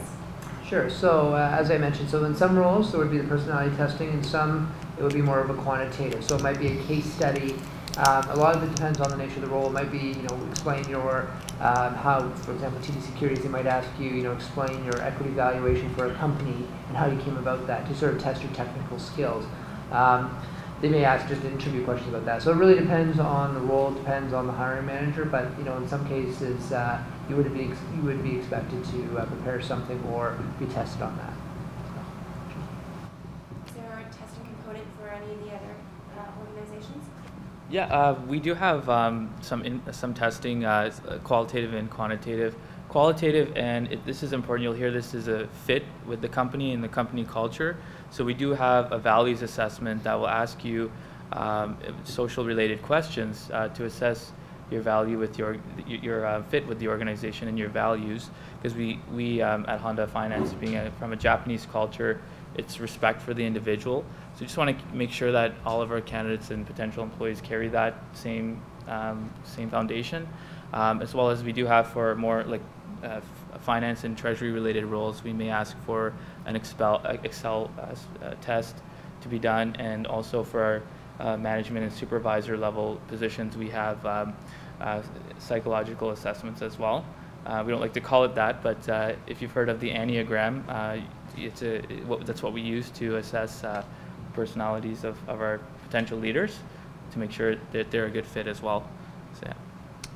Sure. So as I mentioned, so in some roles there would be the personality testing, and some it would be more of a quantitative. So it might be a case study. A lot of it depends on the nature of the role. It might be, explain your how, for example, TD Securities, they might ask you, explain your equity valuation for a company and how you came about that, to sort of test your technical skills. They may ask just interview questions about that. So it really depends on the role, depends on the hiring manager, but in some cases you would be expected to prepare something or be tested on that. Is there a testing component for any of the other organizations? Yeah, we do have some testing, qualitative and quantitative. Qualitative, and this is important, you'll hear this, is a fit with the company and the company culture. So we do have a values assessment that will ask you social related questions to assess your value with your fit with the organization and your values. Because we at Honda Finance, being from a Japanese culture, it's respect for the individual. So we just want to make sure that all of our candidates and potential employees carry that same foundation, as well as we do have for more like finance and treasury related roles. We may ask for an Excel test to be done, and also for our management and supervisor level positions, we have psychological assessments as well. We don't like to call it that, but if you've heard of the Enneagram, that's what we use to assess personalities of our potential leaders, to make sure that they're a good fit as well. So yeah.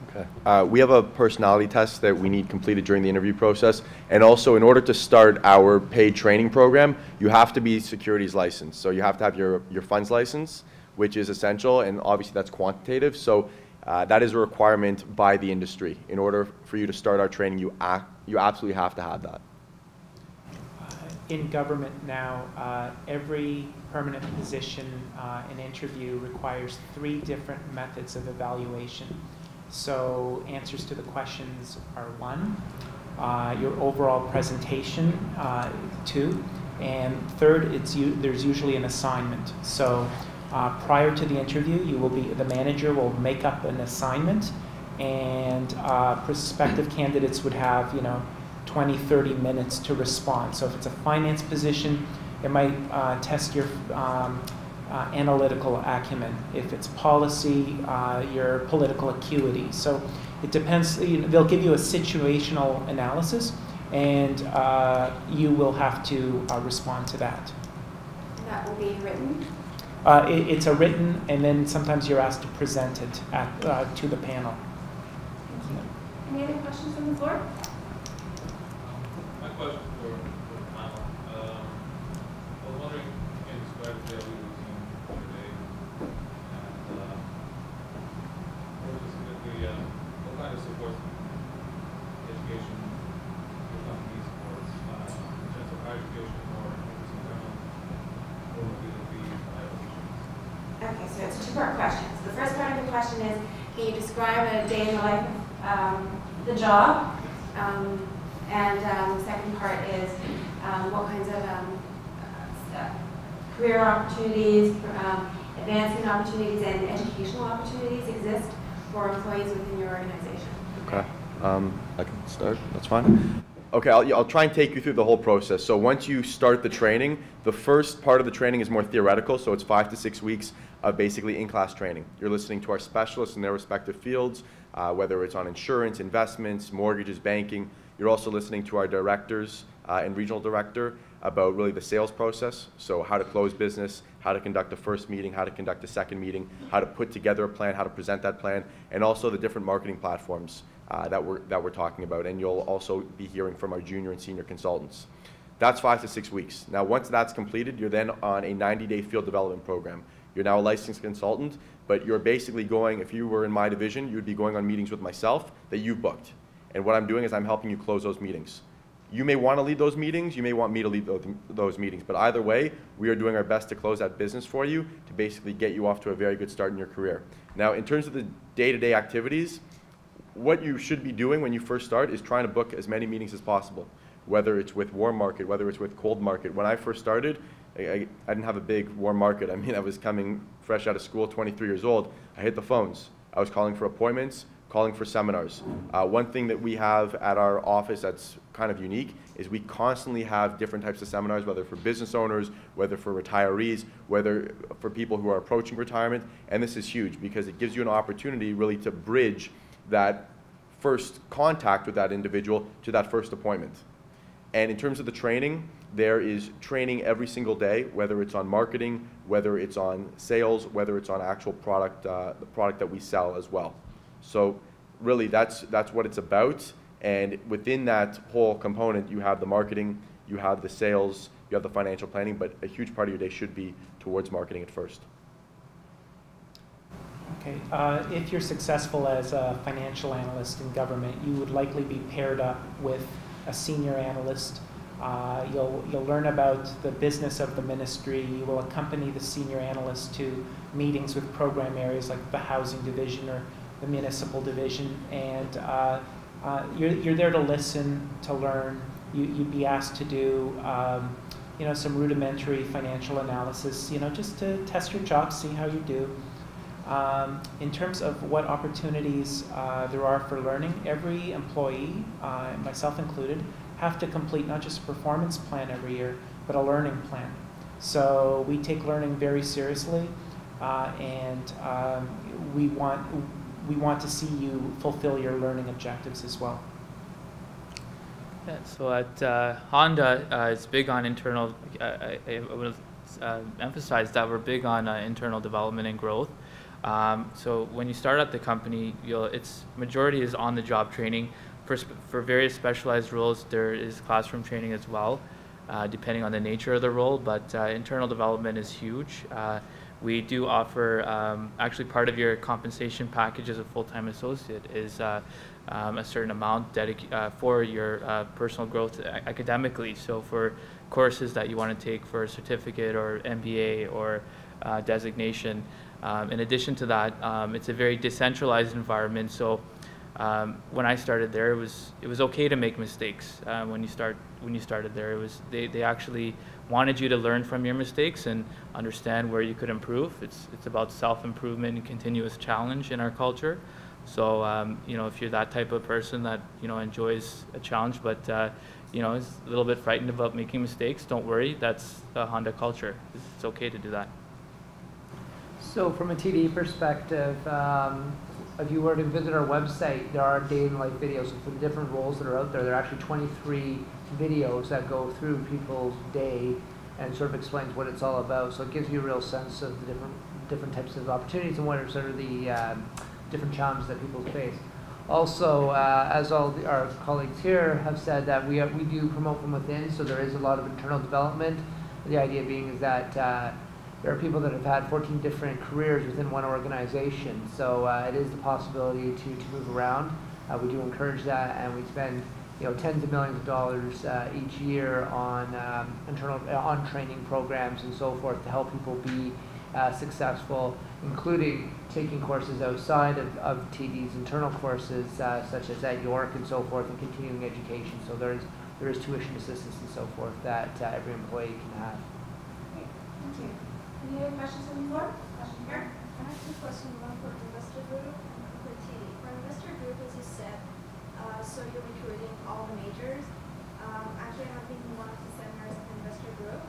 Okay. We have a personality test that we need completed during the interview process, and also in order to start our paid training program, you have to be securities licensed. So you have to have your funds license, which is essential, and obviously that's quantitative. So that is a requirement by the industry. In order for you to start our training, you absolutely have to have that. in government now, every permanent position and interview requires 3 different methods of evaluation. So answers to the questions are 1, your overall presentation 2, and 3rd, there's usually an assignment. So prior to the interview, the manager will make up an assignment, and prospective candidates would have 20, 30 minutes to respond. So if it's a finance position, it might test your analytical acumen. If it's policy, your political acuity. So it depends. They'll give you a situational analysis, and you will have to respond to that. That will be written? It's a written, and then sometimes you're asked to present it to the panel. Thank you. Any other questions from the floor? My question for the panel. I was wondering, can you describe the daily routine for your day? And more specifically, what kind of support education your company supports in terms of higher education or just in general? What would be the evaluations? Okay, so it's 2-part questions. The first part of the question is, can you describe a day in the life of the job? And the second part is what kinds of career opportunities, advancement opportunities, and educational opportunities exist for employees within your organization. Okay, I can start, that's fine. Okay, I'll try and take you through the whole process. So once you start the training, the first part of the training is more theoretical, so it's 5 to 6 weeks of basically in-class training. You're listening to our specialists in their respective fields, whether it's on insurance, investments, mortgages, banking. You're also listening to our directors and regional director about really the sales process, so how to close business, how to conduct a first meeting, how to conduct a second meeting, how to put together a plan, how to present that plan, and also the different marketing platforms that we're talking about. And you'll also be hearing from our junior and senior consultants. That's 5 to 6 weeks. Now, once that's completed, you're then on a 90-day field development program. You're now a licensed consultant, but you're basically going, if you were in my division, you'd be going on meetings with myself that you've booked. And what I'm doing is I'm helping you close those meetings. You may want to lead those meetings, you may want me to lead those meetings, but either way, we are doing our best to close that business for you to basically get you off to a very good start in your career. Now, in terms of the day-to-day activities, what you should be doing when you first start is trying to book as many meetings as possible, whether it's with warm market, whether it's with cold market. When I first started, I didn't have a big warm market. I mean, I was coming fresh out of school, 23 years old. I hit the phones. I was calling for appointments, calling for seminars. One thing that we have at our office that's kind of unique is we constantly have different types of seminars, whether for business owners, whether for retirees, whether for people who are approaching retirement. And this is huge because it gives you an opportunity really to bridge that first contact with that individual to that first appointment. And in terms of the training, there is training every single day, whether it's on marketing, whether it's on sales, whether it's on actual product, the product that we sell as well. So really that's what it's about. And within that whole component, you have the marketing, you have the sales, you have the financial planning, but a huge part of your day should be towards marketing at first. Okay, if you're successful as a financial analyst in government, you would likely be paired up with a senior analyst. You'll learn about the business of the ministry. You will accompany the senior analyst to meetings with program areas like the housing division or the municipal division, and you're there to listen, to learn. You'd be asked to do some rudimentary financial analysis, just to test your chops, see how you do. In terms of what opportunities there are for learning, every employee, myself included, have to complete not just a performance plan every year, but a learning plan. So we take learning very seriously, and we want to see you fulfill your learning objectives as well. Yeah, so at Honda, it's big on internal. I will emphasize that we're big on internal development and growth. So when you start at the company, its majority is on-the-job training. For various specialized roles, there is classroom training as well, depending on the nature of the role, but internal development is huge. We do offer, actually part of your compensation package as a full-time associate is a certain amount for your personal growth academically. So for courses that you want to take for a certificate or MBA or designation. In addition to that, it's a very decentralized environment. So when I started there, it was okay to make mistakes. When you started there, they actually wanted you to learn from your mistakes and understand where you could improve. It's about self-improvement and continuous challenge in our culture. So if you're that type of person that enjoys a challenge, but is a little bit frightened about making mistakes, don't worry. That's the Honda culture. It's okay to do that. So from a TD perspective, if you were to visit our website, there are day-in-life videos for the different roles that are out there. There are actually 23 videos that go through people's day and sort of explains what it's all about. So it gives you a real sense of the different types of opportunities and what are sort of the different challenges that people face. Also, as all our colleagues here have said, that we do promote from within, so there is a lot of internal development. The idea being is that there are people that have had 14 different careers within one organization, so it is the possibility to move around. We do encourage that, and we spend tens of millions of dollars each year on on training programs and so forth to help people be successful, including taking courses outside of TD's internal courses, such as at York and so forth, and continuing education. So there is tuition assistance and so forth that every employee can have. Great, thank you. Any other questions from the floor? Question here? I have two questions, one for investor group and one for TD. For investor group, as you said, so you're recruiting all the majors. Actually, I've been in one of the seminars of investor group.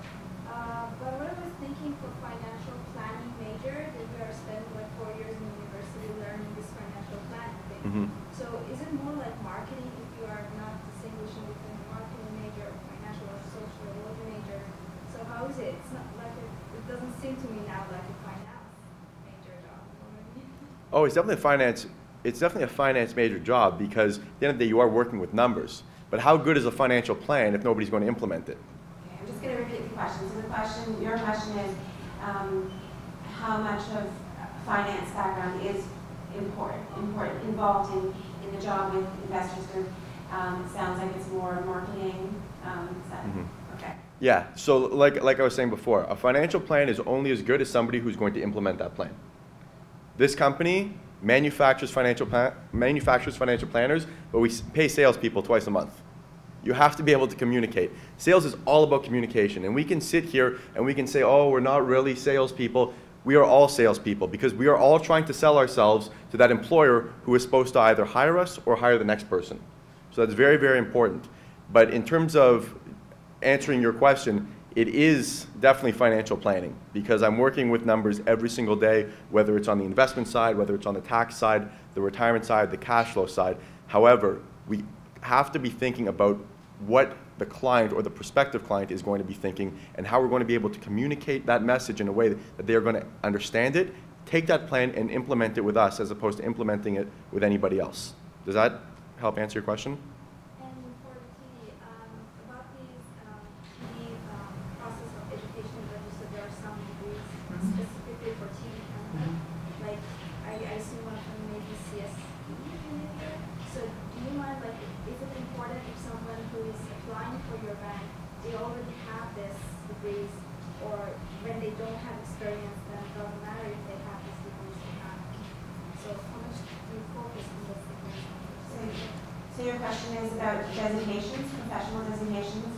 But what I was thinking for financial planning major, that we are spending like 4 years in university learning this financial planning thing. Mm-hmm. So is it more like marketing if you are not distinguishing between marketing major, financial or sociology major? So how is it? It's not like it doesn't seem to me now like a finance major job. Oh, it's definitely a finance. It's definitely a finance major job because at the end of the day, you are working with numbers. But how good is a financial plan if nobody's going to implement it? Okay, I'm just going to repeat the question. So your question is, how much of finance background is involved in the job with investors group? It sounds like it's more marketing. Okay. Yeah. So like I was saying before, a financial plan is only as good as somebody who's going to implement that plan. This company manufactures financial planners, but we pay salespeople twice a month. You have to be able to communicate. Sales is all about communication, and we can sit here and we can say, oh, we're not really salespeople. We are all salespeople because we are all trying to sell ourselves to that employer who is supposed to either hire us or hire the next person. So that's very, very important. But in terms of answering your question, it is definitely financial planning because I'm working with numbers every single day, whether it's on the investment side, whether it's on the tax side, the retirement side, the cash flow side. However, we have to be thinking about what the client or the prospective client is going to be thinking and how we're going to be able to communicate that message in a way that they are going to understand it, take that plan and implement it with us as opposed to implementing it with anybody else. Does that help answer your question? And for TD, about these TD process of education that you said there are some degrees specifically for TD Canada. Like I assume one of them may be CSE. So do you mind, like, is it important if someone who is applying for your bank, they already have this degrees, or when they don't have experience, then it doesn't matter if they have these degrees or not? So how much do you focus on this degree? So your question is about designations, professional designations,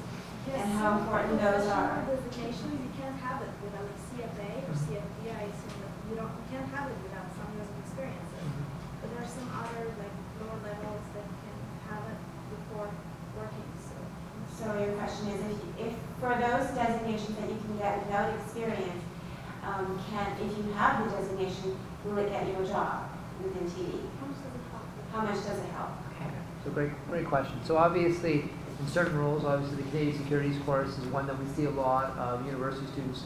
Yes, and how important those are. Professional designations, you can't have it without like CFA or CFD. I assume that you can't have it without some years of experience. But there are some other like lower levels that you can have it before working. So your question is, if for those designations that you can get without experience, if you have the designation, will it get you a job within TD? How much does it help? How much does it help? Okay. So great question. So obviously, in certain roles, obviously the Canadian Securities course is one that we see a lot of university students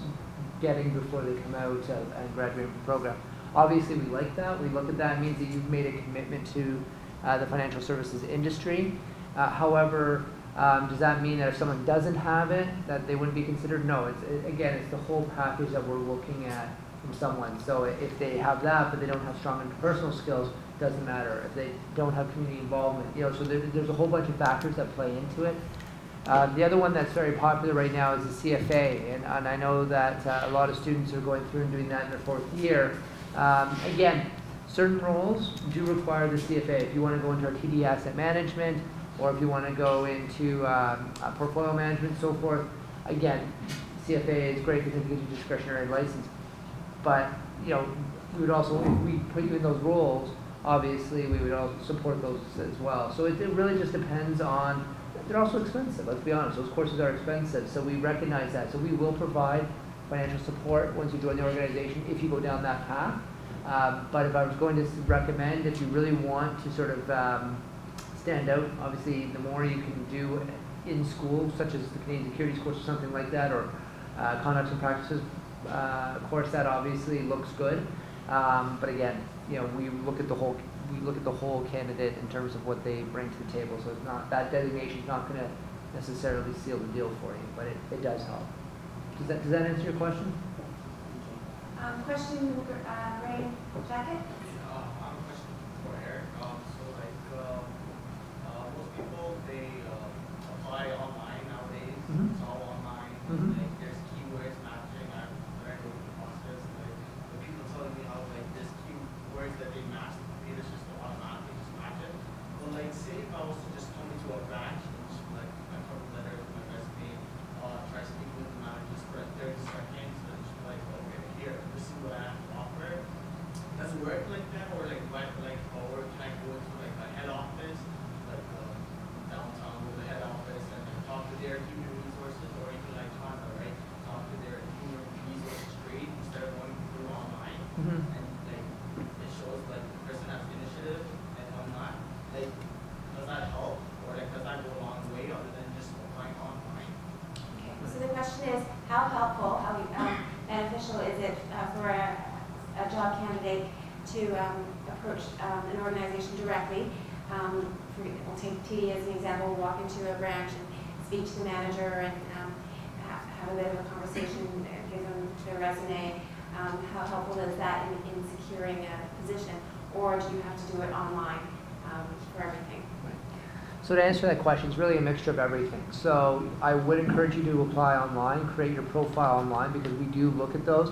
getting before they come out and graduate from the program. Obviously, we like that. We look at that. It means that you've made a commitment to the financial services industry. However, does that mean that if someone doesn't have it, that they wouldn't be considered? No. It's the whole package that we're looking at from someone. So if they have that, but they don't have strong interpersonal skills, doesn't matter. If they don't have community involvement, you know, so there's a whole bunch of factors that play into it. The other one that's very popular right now is the CFA, and I know that a lot of students are going through and doing that in their 4th year. Again, certain roles do require the CFA. If you want to go into our TD asset management, or if you want to go into portfolio management, so forth, again, CFA is great because it gives you discretionary license. But, you know, we would also, if we put you in those roles, obviously we would also support those as well. So it really just depends on, they're also expensive, let's be honest. Those courses are expensive, so we recognize that. So we will provide financial support once you join the organization if you go down that path. But if I was going to recommend, if you really want to sort of stand out, obviously the more you can do in school, such as the Canadian Securities course or something like that, or Conduct and Practices course, that obviously looks good. But again, you know, we look at the whole candidate in terms of what they bring to the table. So it's not, that designation is not going to necessarily seal the deal for you, but it does help. Does that answer your question? Question, gray jacket? I have a question for Eric. So like most people, they apply online nowadays. Mm-hmm. It's all online. Mm-hmm. Like there's keywords matching. I've read the process. Like the people telling me how like there's keywords that they match, the computers just automatically just match it. But like say if I was to just come into a branch and just like my cover letter, my resume, try speaking with the managers for 30 seconds, and just be like, okay, here, this is what I have to offer. Does it work like that, or like or can I go to like a head office, like downtown with the head office, and then talk to their human resources, or even like China, right? Talk to their human resources straight instead of going through online, Mm-hmm. and like it shows like the person has initiative and whatnot. Like, does that help, or like does that go a long way other than just applying online? Okay. So the question is, how helpful, how beneficial is it for a job candidate to approach an organization directly? We'll take TD as an example, walk into a branch and speak to the manager and have a bit of a conversation, give them their resume. How helpful is that in securing a position? Or do you have to do it online for everything? So to answer that question, it's really a mixture of everything. So I would encourage you to apply online, create your profile online, because we do look at those.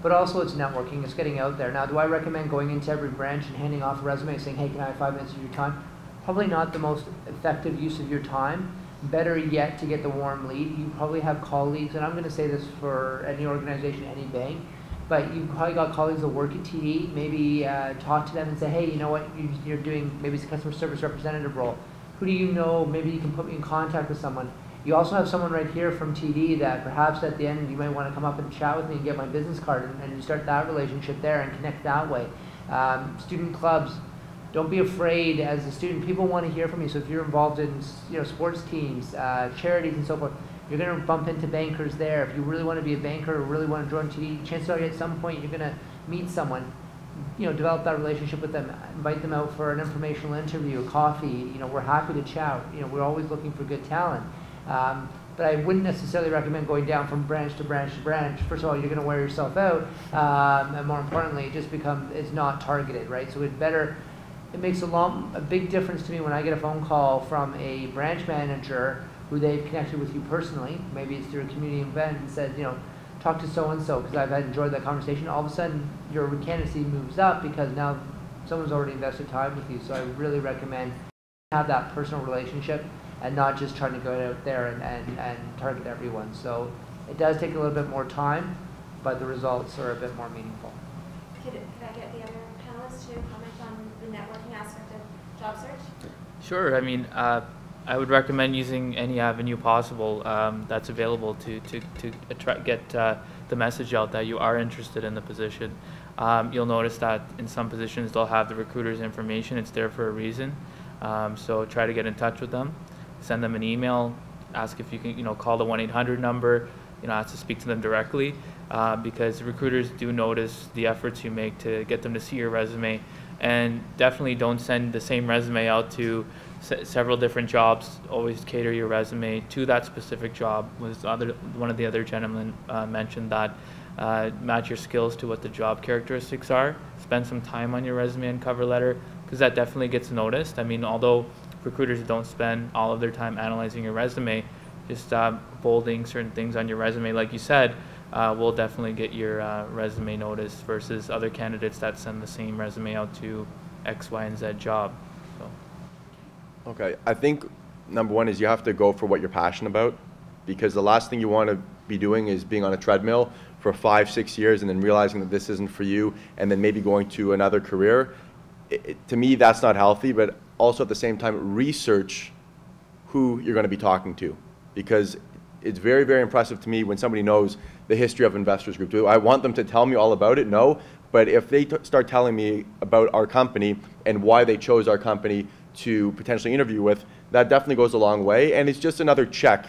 But also it's networking, it's getting out there. Now, do I recommend going into every branch and handing off a resume and saying, hey, can I have 5 minutes of your time? Probably not the most effective use of your time. Better yet, to get the warm lead, you probably have colleagues, and I'm going to say this for any organization, any bank, but you've probably got colleagues that work at TD. Maybe talk to them and say, hey, you know what, you're doing, maybe it's a customer service representative role. Who do you know? Maybe you can put me in contact with someone. You also have someone right here from TD that perhaps at the end you might want to come up and chat with me and get my business card, and you start that relationship there and connect that way. Student clubs, don't be afraid as a student. People want to hear from you. So if you're involved in, you know, sports teams, charities and so forth, you're going to bump into bankers there. If you really want to be a banker or really want to join TD, chances are at some point you're going to meet someone. You know, develop that relationship with them, invite them out for an informational interview, a coffee. You know, we're happy to chat. You know, we're always looking for good talent. But I wouldn't necessarily recommend going down from branch to branch to branch. First of all, you're going to wear yourself out, and more importantly, it's not targeted, right? So it makes a big difference to me when I get a phone call from a branch manager who they've connected with you personally. Maybe it's through a community event and said, you know, talk to so-and-so because I've enjoyed that conversation. All of a sudden, your candidacy moves up because now someone's already invested time with you. So I really recommend have that personal relationship and not just trying to go out there and target everyone. So it does take a little bit more time, but the results are a bit more meaningful. Could I get the other panelists to comment on the networking aspect of job search? Sure. I mean, I would recommend using any avenue possible that's available to get the message out that you are interested in the position. You'll notice that in some positions they'll have the recruiter's information. It's there for a reason. So try to get in touch with them. Send them an email. Ask if you can, call the 1-800 number. Ask to speak to them directly because recruiters do notice the efforts you make to get them to see your resume. And definitely don't send the same resume out to several different jobs. Always cater your resume to that specific job. One of the other gentlemen mentioned that match your skills to what the job characteristics are. Spend some time on your resume and cover letter. because that definitely gets noticed. I mean, although recruiters don't spend all of their time analyzing your resume, just bolding certain things on your resume, like you said, will definitely get your resume noticed versus other candidates that send the same resume out to X, Y, and Z job. So. Okay, I think number one is you have to go for what you're passionate about, because the last thing you want to be doing is being on a treadmill for 5-6 years and then realizing that this isn't for you and then maybe going to another career. To me, that's not healthy, but also at the same time, research who you're going to be talking to, because it's very, very impressive to me when somebody knows the history of Investors Group. Do I want them to tell me all about it? No, but if they start telling me about our company and why they chose our company to potentially interview with, that definitely goes a long way, and it's just another check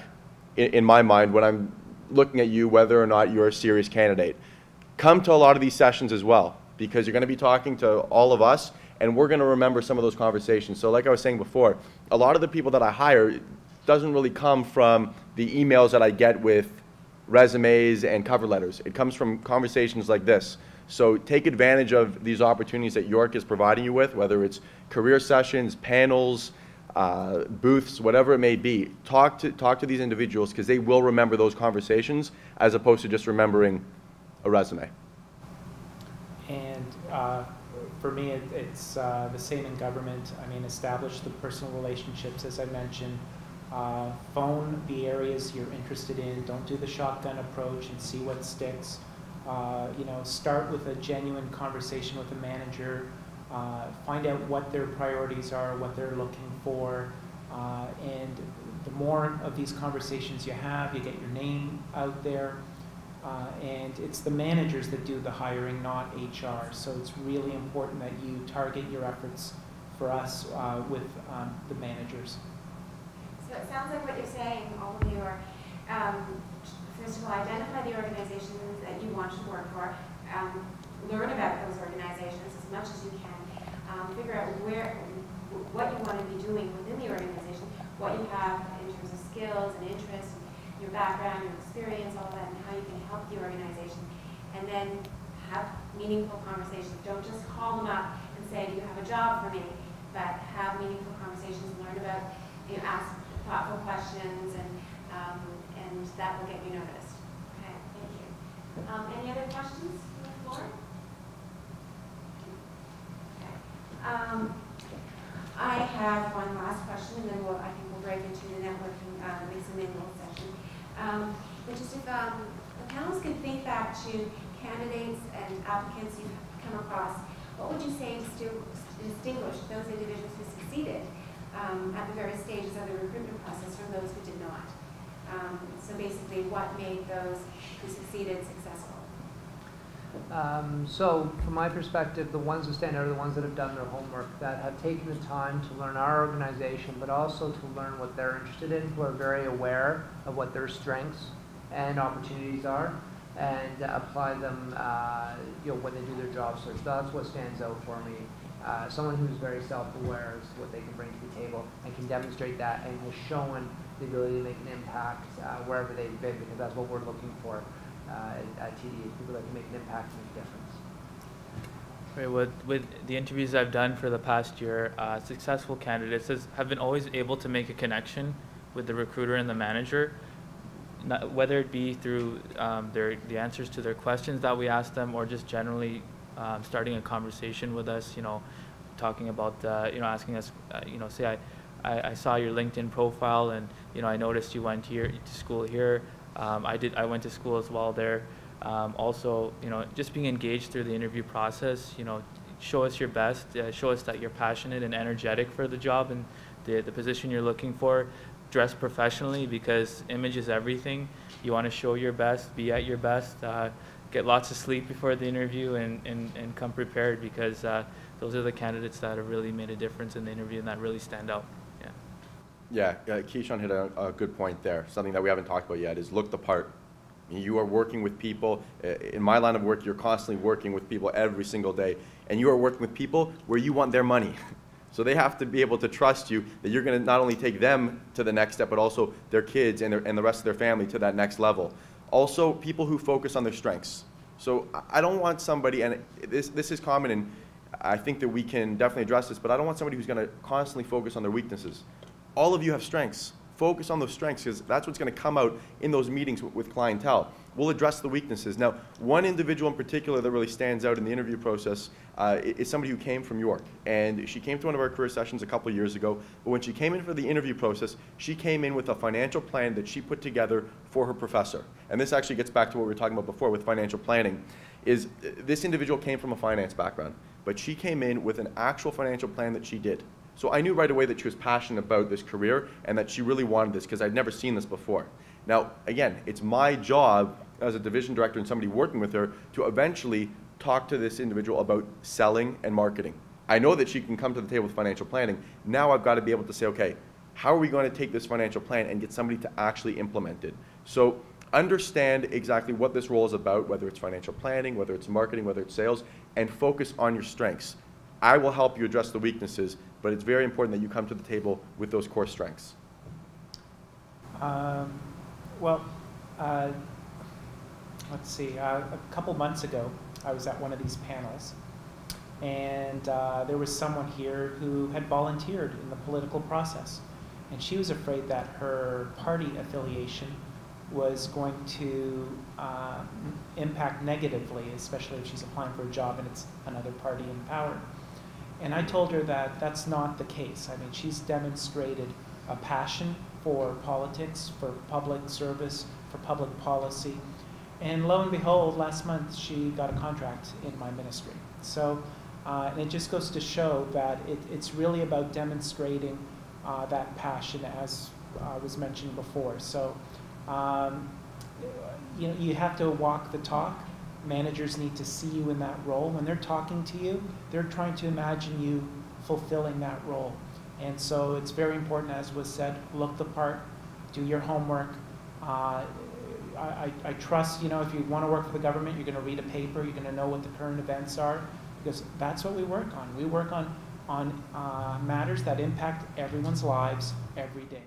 in my mind when I'm looking at you whether or not you're a serious candidate. Come to a lot of these sessions as well, because you're going to be talking to all of us, and we're going to remember some of those conversations. So like I was saying before, a lot of the people that I hire doesn't really come from the emails that I get with resumes and cover letters. It comes from conversations like this. So take advantage of these opportunities that York is providing you with, whether it's career sessions, panels, booths, whatever it may be. Talk to these individuals, because they will remember those conversations as opposed to just remembering a resume. And for me, it's the same in government. I mean, establish the personal relationships, as I mentioned. Phone the areas you're interested in. Don't do the shotgun approach and see what sticks. You know, start with a genuine conversation with a manager. Find out what their priorities are, what they're looking for, and the more of these conversations you have, you get your name out there, and it's the managers that do the hiring, not HR. So it's really important that you target your efforts for us with the managers. So it sounds like what you're saying, all of you are, first of all, identify the organizations that you want to work for, learn about those organizations as much as you can, figure out what you want to be doing within the organization, what you have in terms of skills and interests, your background, your experience, all that, and how you can help the organization, and then have meaningful conversations. Don't just call them up and say, do you have a job for me, but have meaningful conversations, learn about, you know, ask thoughtful questions, and that will get you noticed. Okay, thank you. Any other questions from the floor? Okay. I have one last question, and then I think we'll break into the networking, mix and mingle session. But just if the panelists can think back to candidates and applicants you've come across, what would you say distinguish those individuals who succeeded at the various stages of the recruitment process from those who did not? So basically, what made those who succeeded successful? So from my perspective, the ones who stand out are the ones that have done their homework, that have taken the time to learn our organization, but also to learn what they're interested in, who are very aware of what their strengths and opportunities are, and apply them you know, when they do their job search. That's what stands out for me. Someone who's very self-aware as to what they can bring to the table and can demonstrate that and has shown the ability to make an impact wherever they've been, because that's what we're looking for at TD, is people that can make an impact and make a difference. Right, with the interviews I've done for the past year, successful candidates have been always able to make a connection with the recruiter and the manager, whether it be through the answers to their questions that we ask them, or just generally starting a conversation with us, you know, talking about, you know, asking us, you know, say I saw your LinkedIn profile, and, you know, I noticed you went here to school here. I went to school as well there. Also, you know, just being engaged through the interview process, you know, show us your best, show us that you're passionate and energetic for the job and the position you're looking for. Dress professionally, because image is everything. You want to show your best, be at your best, get lots of sleep before the interview, and come prepared, because those are the candidates that have really made a difference in the interview and that really stand out. Yeah, Kishan hit a good point there. Something that we haven't talked about yet is look the part. You are working with people. In my line of work, you're constantly working with people every single day, and you are working with people where you want their money. So they have to be able to trust you that you're going to not only take them to the next step, but also their kids and the rest of their family to that next level. Also, people who focus on their strengths. So I don't want somebody, and this is common I think that we can definitely address this, but I don't want somebody who's going to constantly focus on their weaknesses. All of you have strengths. Focus on those strengths, because that's what's going to come out in those meetings with clientele. We'll address the weaknesses. Now, one individual in particular that really stands out in the interview process is somebody who came from York. And she came to one of our career sessions a couple of years ago, but when she came in for the interview process, she came in with a financial plan that she put together for her professor. And this actually gets back to what we were talking about before with financial planning, is this individual came from a finance background, but she came in with an actual financial plan that she did. So I knew right away that she was passionate about this career and that she really wanted this, because I'd never seen this before. Now, again, it's my job as a division director and somebody working with her to eventually talk to this individual about selling and marketing. I know that she can come to the table with financial planning. Now I've got to be able to say, okay, how are we going to take this financial plan and get somebody to actually implement it? So understand exactly what this role is about, whether it's financial planning, whether it's marketing, whether it's sales, and focus on your strengths. I will help you address the weaknesses, but it's very important that you come to the table with those core strengths. Let's see, a couple months ago, I was at one of these panels, and there was someone here who had volunteered in the political process, and she was afraid that her party affiliation was going to impact negatively, especially if she's applying for a job and it's another party in power. And I told her that that's not the case. I mean, she's demonstrated a passion for politics, for public service, for public policy. And lo and behold, last month she got a contract in my ministry. So and it just goes to show that it's really about demonstrating that passion, as was mentioned before. So you have to walk the talk. Managers need to see you in that role. When they're talking to you, they're trying to imagine you fulfilling that role. And so it's very important, as was said, look the part, do your homework. I trust, if you want to work for the government, you're going to read a paper, you're going to know what the current events are, because that's what we work on. We work on matters that impact everyone's lives every day.